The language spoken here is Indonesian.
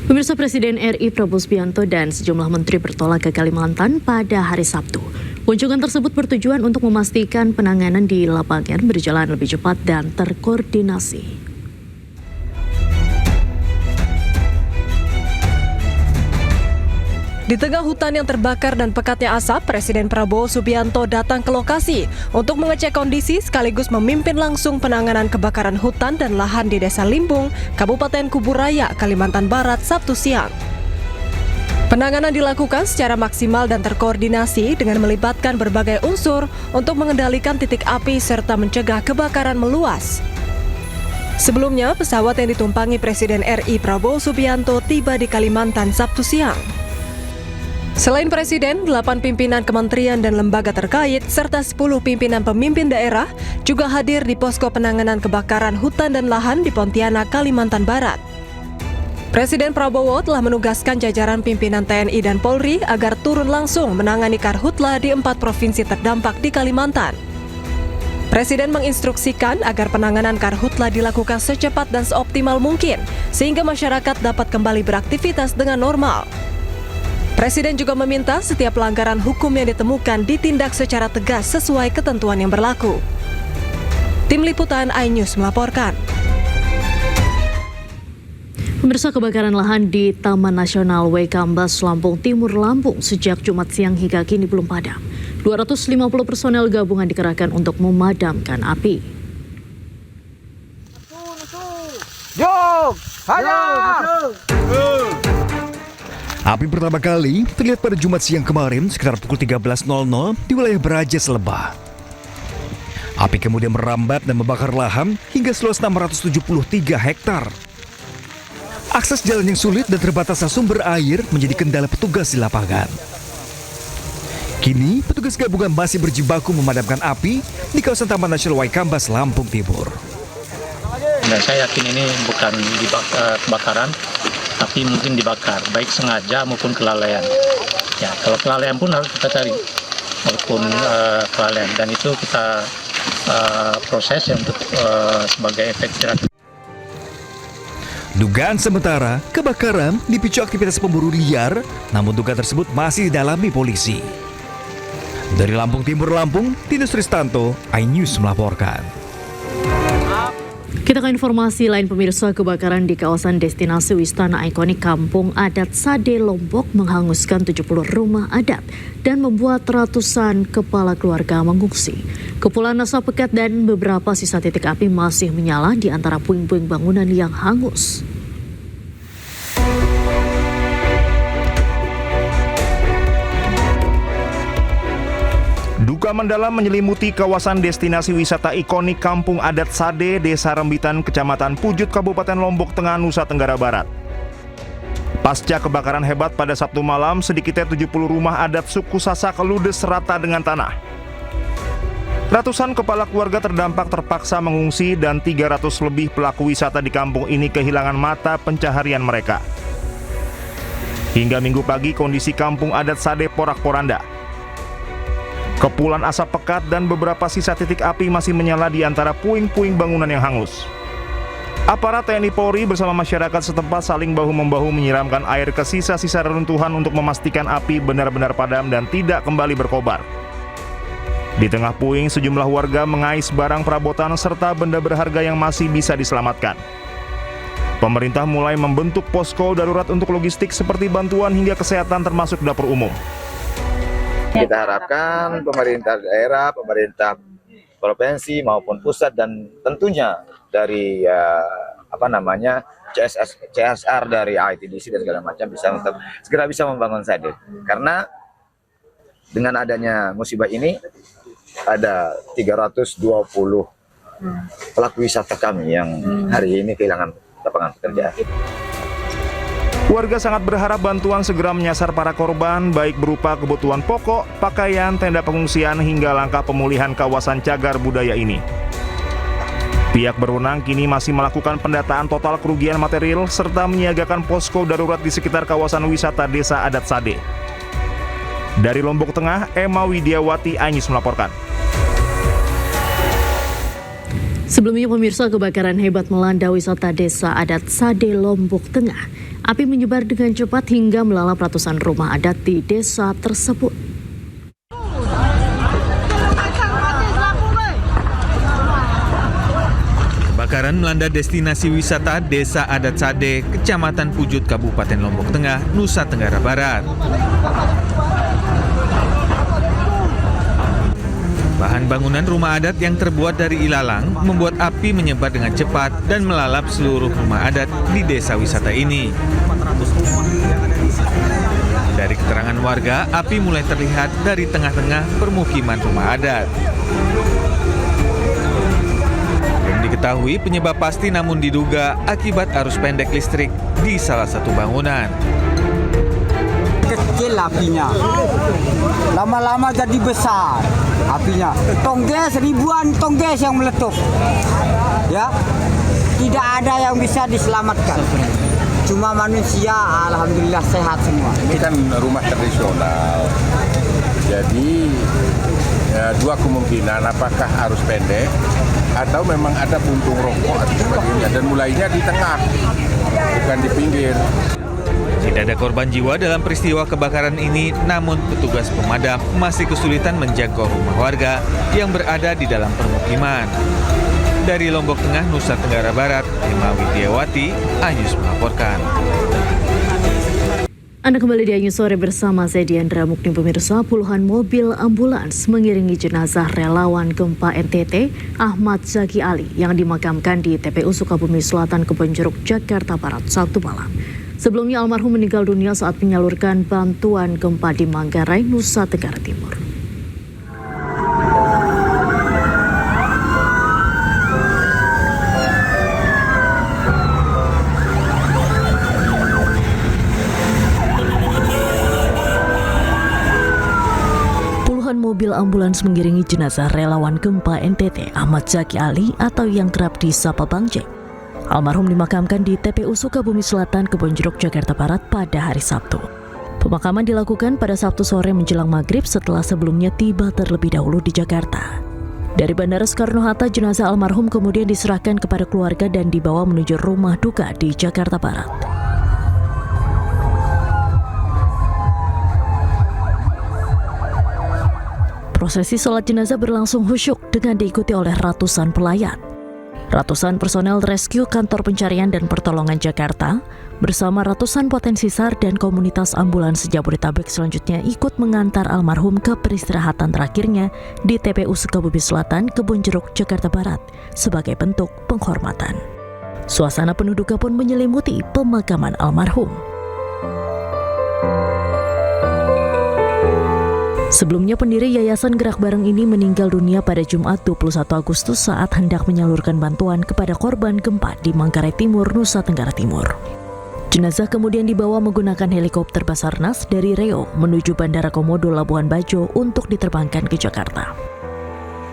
Pemirsa, Presiden RI Prabowo Subianto dan sejumlah menteri bertolak ke Kalimantan pada hari Sabtu. Kunjungan tersebut bertujuan untuk memastikan penanganan di lapangan berjalan lebih cepat dan terkoordinasi. Di tengah hutan yang terbakar dan pekatnya asap, Presiden Prabowo Subianto datang ke lokasi untuk mengecek kondisi sekaligus memimpin langsung penanganan kebakaran hutan dan lahan di Desa Limbung, Kabupaten Kuburaya, Kalimantan Barat, Sabtu siang. Penanganan dilakukan secara maksimal dan terkoordinasi dengan melibatkan berbagai unsur untuk mengendalikan titik api serta mencegah kebakaran meluas. Sebelumnya, pesawat yang ditumpangi Presiden RI Prabowo Subianto tiba di Kalimantan Sabtu siang. Selain Presiden, 8 pimpinan kementerian dan lembaga terkait, serta 10 pimpinan pemimpin daerah juga hadir di posko penanganan kebakaran hutan dan lahan di Pontianak, Kalimantan Barat. Presiden Prabowo telah menugaskan jajaran pimpinan TNI dan Polri agar turun langsung menangani karhutla di 4 provinsi terdampak di Kalimantan. Presiden menginstruksikan agar penanganan karhutla dilakukan secepat dan seoptimal mungkin, sehingga masyarakat dapat kembali beraktivitas dengan normal. Presiden juga meminta setiap pelanggaran hukum yang ditemukan ditindak secara tegas sesuai ketentuan yang berlaku. Tim Liputan iNews melaporkan. Pemirsa, kebakaran lahan di Taman Nasional Waikambas, Lampung Timur, Lampung sejak Jumat siang hingga kini belum padam. 250 personel gabungan dikerahkan untuk memadamkan api. Api pertama kali terlihat pada Jumat siang kemarin sekitar pukul 13.00 di wilayah Brajas, Lebah. Api kemudian merambat dan membakar lahan hingga seluas 673 hektar. Akses jalan yang sulit dan terbatasnya sumber air menjadi kendala petugas di lapangan. Kini, petugas gabungan masih berjibaku memadamkan api di kawasan Taman Nasional Waikambas, Lampung Timur. Dan saya yakin ini bukan kebakaran, tapi mungkin dibakar, baik sengaja maupun kelalaian. Ya, kalau kelalaian pun harus kita cari, walaupun kelalaian, dan itu kita proses untuk sebagai efek jerak. Dugaan sementara, kebakaran dipicu aktivitas pemburu liar, namun dugaan tersebut masih didalami polisi. Dari Lampung Timur, Lampung, Tinus Ristanto, iNews melaporkan. Kita ke informasi lain, pemirsa. Kebakaran di kawasan destinasi wisata ikonik Kampung Adat Sade, Lombok menghanguskan 70 rumah adat dan membuat ratusan kepala keluarga mengungsi. Kepulan asap pekat dan beberapa sisa titik api masih menyala di antara puing-puing bangunan yang hangus. Duka mendalam menyelimuti kawasan destinasi wisata ikonik Kampung Adat Sade, Desa Rembitan, Kecamatan Pujut, Kabupaten Lombok Tengah, Nusa Tenggara Barat. Pasca kebakaran hebat pada Sabtu malam, sedikitnya 70 rumah adat suku Sasak ludes rata dengan tanah. Ratusan kepala keluarga terdampak terpaksa mengungsi dan 300 lebih pelaku wisata di kampung ini kehilangan mata pencaharian mereka. Hingga Minggu pagi, kondisi Kampung Adat Sade porak-poranda. Kepulan asap pekat dan beberapa sisa titik api masih menyala di antara puing-puing bangunan yang hangus. Aparat TNI Polri bersama masyarakat setempat saling bahu-membahu menyiramkan air ke sisa-sisa reruntuhan untuk memastikan api benar-benar padam dan tidak kembali berkobar. Di tengah puing, sejumlah warga mengais barang perabotan serta benda berharga yang masih bisa diselamatkan. Pemerintah mulai membentuk posko darurat untuk logistik seperti bantuan hingga kesehatan termasuk dapur umum. Kita harapkan pemerintah daerah, pemerintah provinsi maupun pusat dan tentunya dari CSR dari ITDC dan segala macam bisa untuk segera bisa membangun Sade. Karena dengan adanya musibah ini ada 320 pelaku wisata kami yang hari ini kehilangan lapangan pekerjaan. Warga sangat berharap bantuan segera menyasar para korban, baik berupa kebutuhan pokok, pakaian, tenda pengungsian, hingga langkah pemulihan kawasan cagar budaya ini. Pihak berwenang kini masih melakukan pendataan total kerugian material serta menyiagakan posko darurat di sekitar kawasan wisata Desa Adat Sade. Dari Lombok Tengah, Emma Widiawati, iNews melaporkan. Sebelumnya, pemirsa, kebakaran hebat melanda wisata Desa Adat Sade, Lombok Tengah. Api menyebar dengan cepat hingga melalap ratusan rumah adat di desa tersebut. Kebakaran melanda destinasi wisata Desa Adat Sade, Kecamatan Pujut, Kabupaten Lombok Tengah, Nusa Tenggara Barat. Bahan bangunan rumah adat yang terbuat dari ilalang membuat api menyebar dengan cepat dan melalap seluruh rumah adat di desa wisata ini. Dari keterangan warga, api mulai terlihat dari tengah-tengah permukiman rumah adat. Diketahui penyebab pasti, namun diduga akibat arus pendek listrik di salah satu bangunan. Kecil apinya, lama-lama jadi besar apinya. Tongges, ribuan tongges yang meletup. Ya, tidak ada yang bisa diselamatkan. Cuma manusia, alhamdulillah sehat semua. Ini kan rumah tradisional, jadi dua kemungkinan, apakah arus pendek atau memang ada puntung rokok atau sebagainya, dan mulainya di tengah, bukan di pinggir. Tidak ada korban jiwa dalam peristiwa kebakaran ini, namun petugas pemadam masih kesulitan menjangkau rumah warga yang berada di dalam permukiman. Dari Lombok Tengah, Nusa Tenggara Barat, Emma Widiawati, Anyus melaporkan. Anda kembali di Anyus Sore bersama saya Diandra Mukni. Pemirsa, puluhan mobil ambulans mengiringi jenazah relawan gempa NTT Ahmad Zaki Ali yang dimakamkan di TPU Sukabumi Selatan, Kebonjeruk, Jakarta Barat Sabtu malam. Sebelumnya almarhum meninggal dunia saat menyalurkan bantuan gempa di Manggarai, Nusa Tenggara Timur. Mobil ambulans mengiringi jenazah relawan gempa NTT Ahmad Zaki Ali atau yang kerap disapa Bang Jack. Almarhum dimakamkan di TPU Sukabumi Selatan, Kebonjeruk, Jakarta Barat pada hari Sabtu. Pemakaman dilakukan pada Sabtu sore menjelang maghrib setelah sebelumnya tiba terlebih dahulu di Jakarta. Dari Bandara Soekarno-Hatta, jenazah almarhum kemudian diserahkan kepada keluarga dan dibawa menuju rumah duka di Jakarta Barat. Prosesi sholat jenazah berlangsung khusyuk dengan diikuti oleh ratusan pelayat. Ratusan personel rescue Kantor Pencarian dan Pertolongan Jakarta bersama ratusan potensi SAR dan komunitas ambulans Jabodetabek selanjutnya ikut mengantar almarhum ke peristirahatan terakhirnya di TPU Sukabumi Selatan, Kebonjeruk, Jakarta Barat sebagai bentuk penghormatan. Suasana penuh duka pun menyelimuti pemakaman almarhum. Sebelumnya pendiri Yayasan Gerak Bareng ini meninggal dunia pada Jumat 21 Agustus saat hendak menyalurkan bantuan kepada korban gempa di Manggarai Timur, Nusa Tenggara Timur. Jenazah kemudian dibawa menggunakan helikopter Basarnas dari Riau menuju Bandara Komodo Labuan Bajo untuk diterbangkan ke Jakarta.